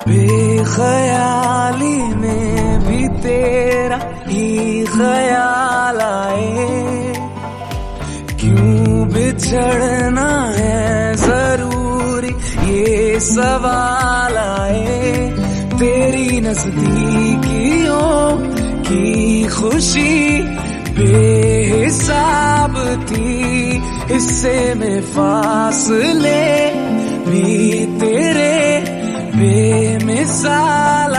बेख्याली में भी तेरा ही ख्याल आए, क्यों बिछड़ना है जरूरी ये सवाल आए। तेरी नजदीकियों की खुशी बेहिसाब थी, हिस्से में फासले भी तेरे बेमिसाल।